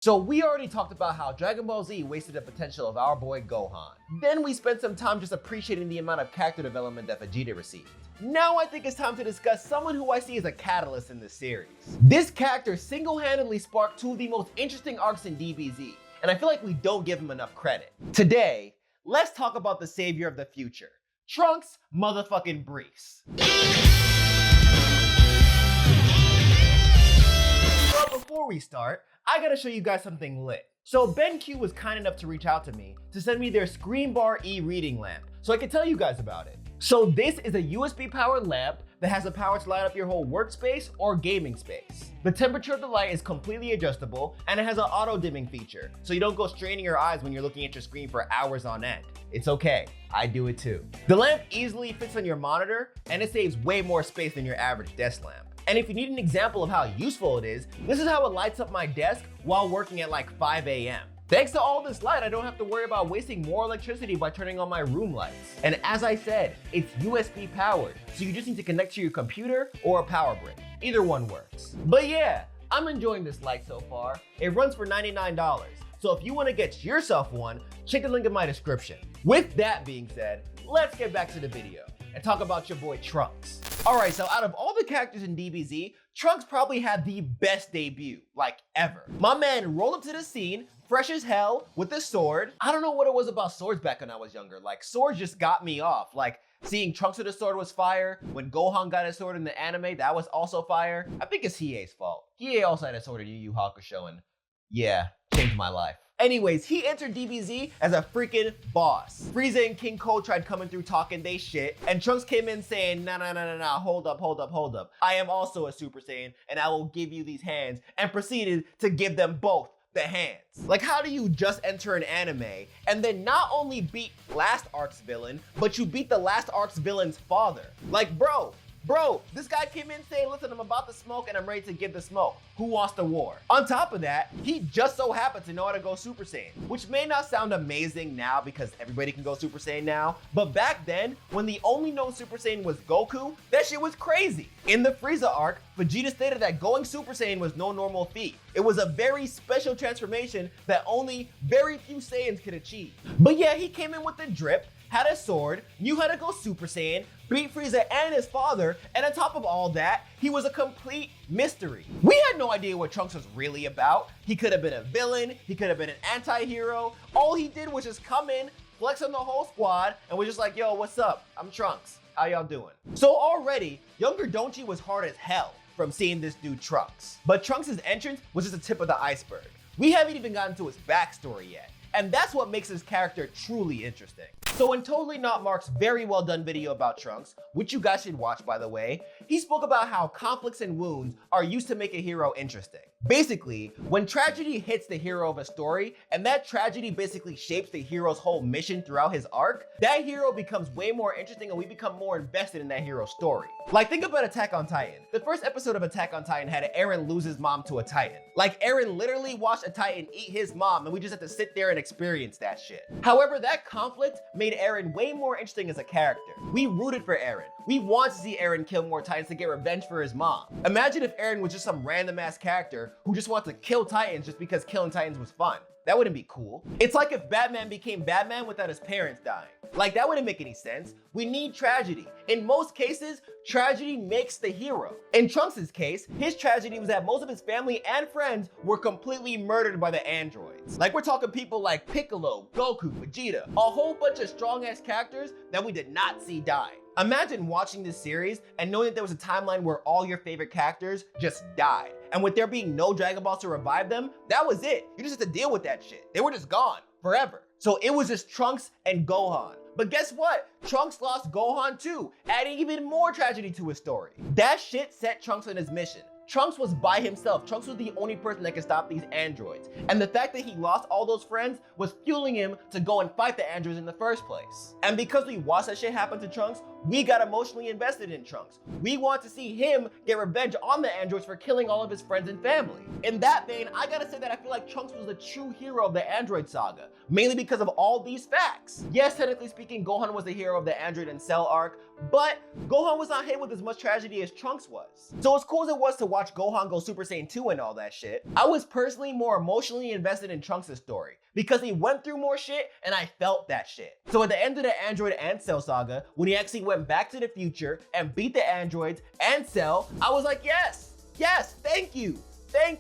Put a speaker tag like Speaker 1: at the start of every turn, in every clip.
Speaker 1: So we already talked about how Dragon Ball Z wasted the potential of our boy Gohan. Then we spent some time just appreciating the amount of character development that Vegeta received. Now I think it's time to discuss someone who I see as a catalyst in this series. This character single-handedly sparked two of the most interesting arcs in DBZ, and I feel like we don't give him enough credit. Today, let's talk about the savior of the future, Trunks motherfucking Briefs. But before we start, I gotta show you guys something lit. So BenQ was kind enough to reach out to me to send me their Screen Bar e-reading lamp so I could tell you guys about it. So this is a USB powered lamp that has the power to light up your whole workspace or gaming space. The temperature of the light is completely adjustable and it has an auto dimming feature, so you don't go straining your eyes when you're looking at your screen for hours on end. It's okay, I do it too. The lamp easily fits on your monitor and it saves way more space than your average desk lamp. And if you need an example of how useful it is, this is how it lights up my desk while working at like 5 a.m. Thanks to all this light, I don't have to worry about wasting more electricity by turning on my room lights. And as I said, it's USB powered, so you just need to connect to your computer or a power brick. Either one works. But yeah, I'm enjoying this light so far. It runs for $99. So if you want to get yourself one, check the link in my description. With that being said, let's get back to the video and talk about your boy Trunks. Alright, so out of all the characters in DBZ, Trunks probably had the best debut, like ever. My man rolled up to the scene, fresh as hell, with a sword. I don't know what it was about swords back when I was younger. Like, swords just got me off. Like, seeing Trunks with a sword was fire. When Gohan got his sword in the anime, that was also fire. I think it's Hiei's fault. Hiei also had a sword in Yu Yu Hakusho and yeah, changed my life. Anyways, he entered DBZ as a freaking boss. Frieza and King Cole tried coming through talking they shit, and Trunks came in saying, nah, hold up. I am also a Super Saiyan, and I will give you these hands, and proceeded to give them both the hands. Like, how do you just enter an anime and then not only beat last arc's villain, but you beat the last arc's villain's father? Like, bro, this guy came in saying, listen, I'm about to smoke and I'm ready to give the smoke. Who wants the war? On top of that, he just so happened to know how to go Super Saiyan, which may not sound amazing now because everybody can go Super Saiyan now, but back then, when the only known Super Saiyan was Goku, that shit was crazy. In the Frieza arc, Vegeta stated that going Super Saiyan was no normal feat. It was a very special transformation that only very few Saiyans could achieve. But yeah, he came in with the drip, had a sword, knew how to go Super Saiyan, beat Frieza and his father, and on top of all that, he was a complete mystery. We had no idea what Trunks was really about. He could have been a villain, he could have been an anti-hero. All he did was just come in, flex on the whole squad, and was just like, yo, what's up? I'm Trunks. How y'all doing? So already, younger Donchi was hard as hell from seeing this dude Trunks. But Trunks' entrance was just the tip of the iceberg. We haven't even gotten to his backstory yet. And that's what makes his character truly interesting. So in Totally Not Mark's very well done video about Trunks, which you guys should watch by the way, he spoke about how conflicts and wounds are used to make a hero interesting. Basically, when tragedy hits the hero of a story, and that tragedy basically shapes the hero's whole mission throughout his arc, that hero becomes way more interesting and we become more invested in that hero's story. Like, think about Attack on Titan. The first episode of Attack on Titan had Eren lose his mom to a Titan. Like, Eren literally watched a Titan eat his mom and we just had to sit there and experience that shit. However, that conflict made Eren way more interesting as a character. We rooted for Eren. We want to see Eren kill more Titans to get revenge for his mom. Imagine if Eren was just some random ass character who just wants to kill Titans just because killing Titans was fun. That wouldn't be cool. It's like if Batman became Batman without his parents dying. Like, that wouldn't make any sense. We need tragedy. In most cases, tragedy makes the hero. In Trunks' case, his tragedy was that most of his family and friends were completely murdered by the androids. Like, we're talking people like Piccolo, Goku, Vegeta, a whole bunch of strong-ass characters that we did not see die. Imagine watching this series and knowing that there was a timeline where all your favorite characters just died. And with there being no Dragon Balls to revive them, that was it. You just had to deal with that shit. They were just gone forever. So it was just Trunks and Gohan. But guess what? Trunks lost Gohan too, adding even more tragedy to his story. That shit set Trunks on his mission. Trunks was by himself. Trunks was the only person that could stop these androids. And the fact that he lost all those friends was fueling him to go and fight the androids in the first place. And because we watched that shit happen to Trunks we got emotionally invested in Trunks. We want to see him get revenge on the androids for killing all of his friends and family. In that vein, I gotta say that I feel like Trunks was the true hero of the Android saga, mainly because of all these facts. Yes, technically speaking, Gohan was the hero of the Android and Cell arc, but Gohan was not hit with as much tragedy as Trunks was. So as cool as it was to watch Gohan go Super Saiyan 2 and all that shit, I was personally more emotionally invested in Trunks' story because he went through more shit and I felt that shit. So at the end of the Android and Cell saga, when he actually went back to the future and beat the androids and Cell, I was like, yes, thank you,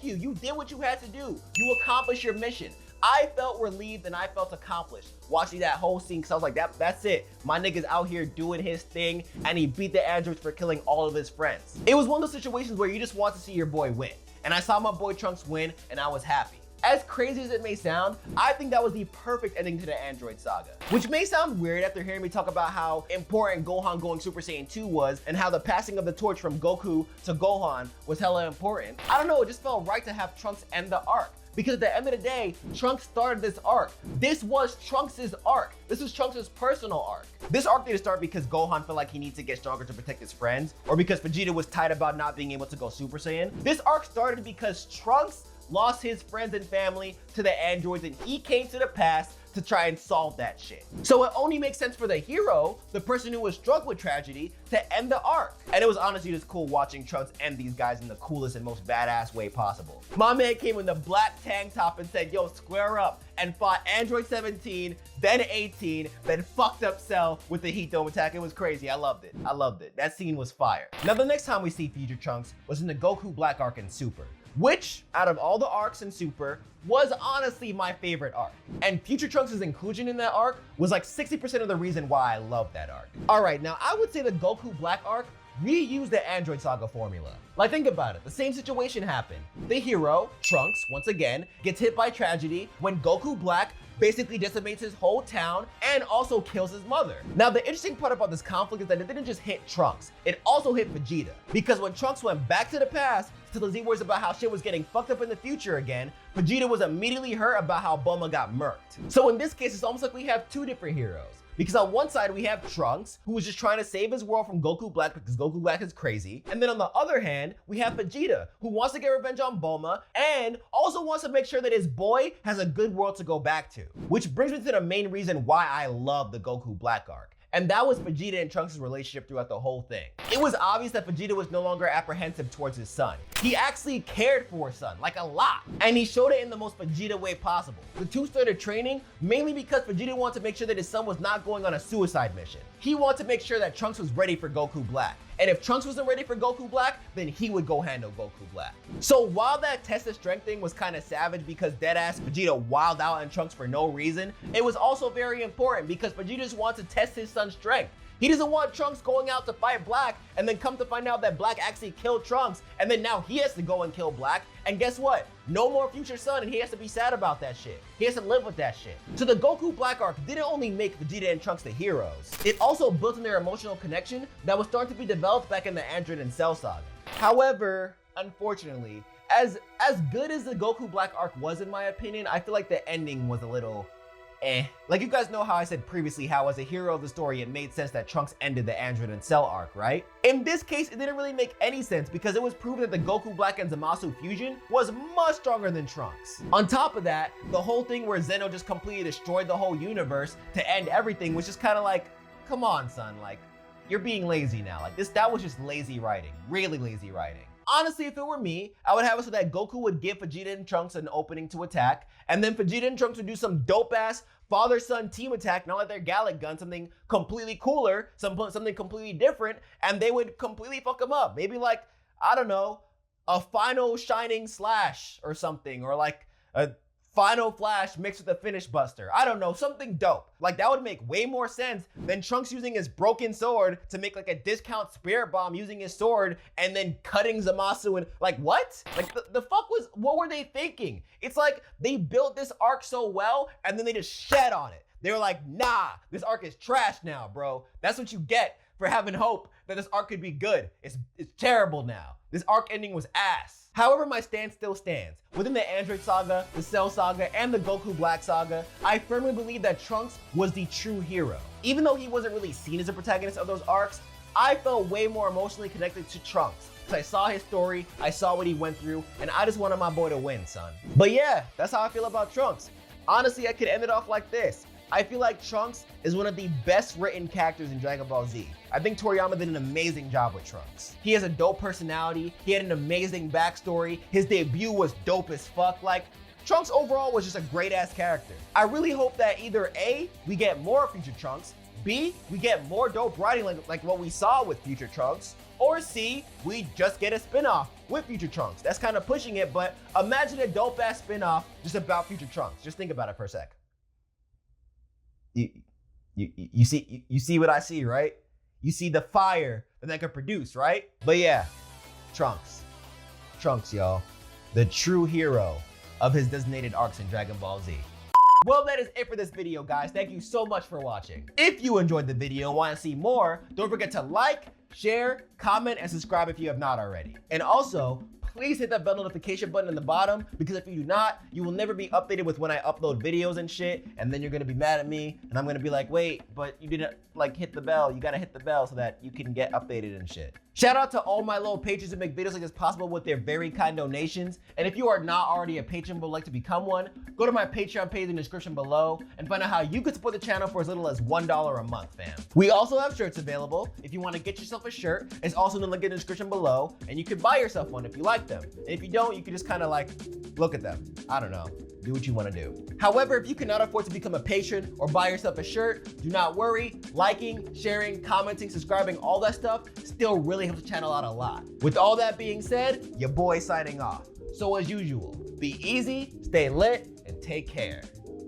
Speaker 1: you did what you had to do. You accomplished your mission. I felt relieved and I felt accomplished watching that whole scene because I was like, that's it. My nigga's out here doing his thing and he beat the androids for killing all of his friends. It was one of those situations where you just want to see your boy win. And I saw my boy Trunks win and I was happy. As crazy as it may sound, I think that was the perfect ending to the Android saga. Which may sound weird after hearing me talk about how important Gohan going Super Saiyan 2 was and how the passing of the torch from Goku to Gohan was hella important. I don't know, it just felt right to have Trunks end the arc. Because at the end of the day, Trunks started this arc. This was Trunks' arc. This was Trunks' personal arc. This arc didn't start because Gohan felt like he needs to get stronger to protect his friends, or because Vegeta was tight about not being able to go Super Saiyan. This arc started because Trunks lost his friends and family to the androids and he came to the past to try and solve that shit. So it only makes sense for the hero, the person who was struck with tragedy, to end the arc. And it was honestly just cool watching Trunks end these guys in the coolest and most badass way possible. My man came in the black tank top and said, yo, square up, and fought Android 17, then 18, then fucked up Cell with the heat dome attack. It was crazy. I loved it. That scene was fire. Now the next time we see future Trunks was in the Goku Black arc in Super, which, out of all the arcs in Super, was honestly my favorite arc. And future Trunks' inclusion in that arc was like 60% of the reason why I love that arc. All right, now I would say the Goku Black arc reused the Android saga formula. Like, think about it, the same situation happened. The hero, Trunks, once again, gets hit by tragedy when Goku Black basically decimates his whole town and also kills his mother. Now, the interesting part about this conflict is that it didn't just hit Trunks, it also hit Vegeta. Because when Trunks went back to the past to tell Z-Wars about how shit was getting fucked up in the future again, Vegeta was immediately hurt about how Bulma got murked. So in this case, it's almost like we have two different heroes. Because on one side, we have Trunks, who was just trying to save his world from Goku Black because Goku Black is crazy. And then on the other hand, we have Vegeta, who wants to get revenge on Bulma and also wants to make sure that his boy has a good world to go back to. Which brings me to the main reason why I love the Goku Black arc. And that was Vegeta and Trunks' relationship throughout the whole thing. It was obvious that Vegeta was no longer apprehensive towards his son. He actually cared for his son, like a lot. And he showed it in the most Vegeta way possible. The two started training mainly because Vegeta wanted to make sure that his son was not going on a suicide mission. He wanted to make sure that Trunks was ready for Goku Black. And if Trunks wasn't ready for Goku Black, then he would go handle Goku Black. So while that test of strength thing was kind of savage because deadass Vegeta wilded out on Trunks for no reason, it was also very important because Vegeta just wants to test his son's strength. He doesn't want Trunks going out to fight Black and then come to find out that Black actually killed Trunks and then now he has to go and kill Black. And guess what? No more future son and he has to be sad about that shit. He has to live with that shit. So the Goku Black arc didn't only make Vegeta and Trunks the heroes, it also built in their emotional connection that was starting to be developed back in the Android and Cell saga. However, unfortunately, as good as the Goku Black arc was in my opinion, I feel like the ending was a little Like you guys know how I said previously how as a hero of the story, it made sense that Trunks ended the Android and Cell arc, right? In this case, it didn't really make any sense because it was proven that the Goku Black and Zamasu fusion was much stronger than Trunks. On top of that, the whole thing where Zeno just completely destroyed the whole universe to end everything was just kind of like, come on, son, like, you're being lazy now. Like that was just lazy writing, really lazy writing. Honestly, if it were me, I would have it so that Goku would give Vegeta and Trunks an opening to attack, and then Vegeta and Trunks would do some dope-ass father-son team attack, not like their Gallic gun, something completely cooler, something completely different, and they would completely fuck them up. Maybe like, I don't know, a final Shining Slash or something, or like a Final Flash mixed with a Finish Buster. I don't know, something dope. Like that would make way more sense than Trunks using his broken sword to make like a discount Spirit Bomb using his sword and then cutting Zamasu and like what? Like the fuck what were they thinking? It's like they built this arc so well and then they just shed on it. They were like, nah, this arc is trash now, bro. That's what you get for having hope that this arc could be good. It's terrible now. This arc ending was ass. However, my stance still stands. Within the Android saga, the Cell saga, and the Goku Black saga, I firmly believe that Trunks was the true hero. Even though he wasn't really seen as a protagonist of those arcs, I felt way more emotionally connected to Trunks. I saw his story, I saw what he went through, and I just wanted my boy to win, son. But yeah, that's how I feel about Trunks. Honestly, I could end it off like this. I feel like Trunks is one of the best written characters in Dragon Ball Z. I think Toriyama did an amazing job with Trunks. He has a dope personality, he had an amazing backstory, his debut was dope as fuck. Like, Trunks overall was just a great ass character. I really hope that either A, we get more future Trunks, B, we get more dope writing like what we saw with future Trunks, or C, we just get a spin-off with future Trunks. That's kind of pushing it, but imagine a dope ass spin-off just about future Trunks. Just think about it for a sec. You see what I see, right? You see the fire that could produce, right? But yeah, Trunks, y'all, the true hero of his designated arcs in Dragon Ball Z. Well, that is it for this video, guys. Thank you so much for watching. If you enjoyed the video and want to see more, don't forget to like, share, comment, and subscribe if you have not already. And also, please hit that bell notification button in the bottom, because if you do not, you will never be updated with when I upload videos and shit, and then you're gonna be mad at me, and I'm gonna be like, wait, but you didn't like hit the bell. You gotta hit the bell so that you can get updated and shit. Shout out to all my little patrons who make videos like this possible with their very kind donations. And if you are not already a patron but would like to become one, go to my Patreon page in the description below and find out how you can support the channel for as little as $1 a month, fam. We also have shirts available. If you want to get yourself a shirt, it's also in the link in the description below, and you can buy yourself one if you like them. And if you don't, you can just kind of like look at them. I don't know. Do what you want to do. However, if you cannot afford to become a patron or buy yourself a shirt, do not worry. Liking, sharing, commenting, subscribing, all that stuff still really helps the channel out a lot. With all that being said, your boy signing off. So as usual, be easy, stay lit, and take care.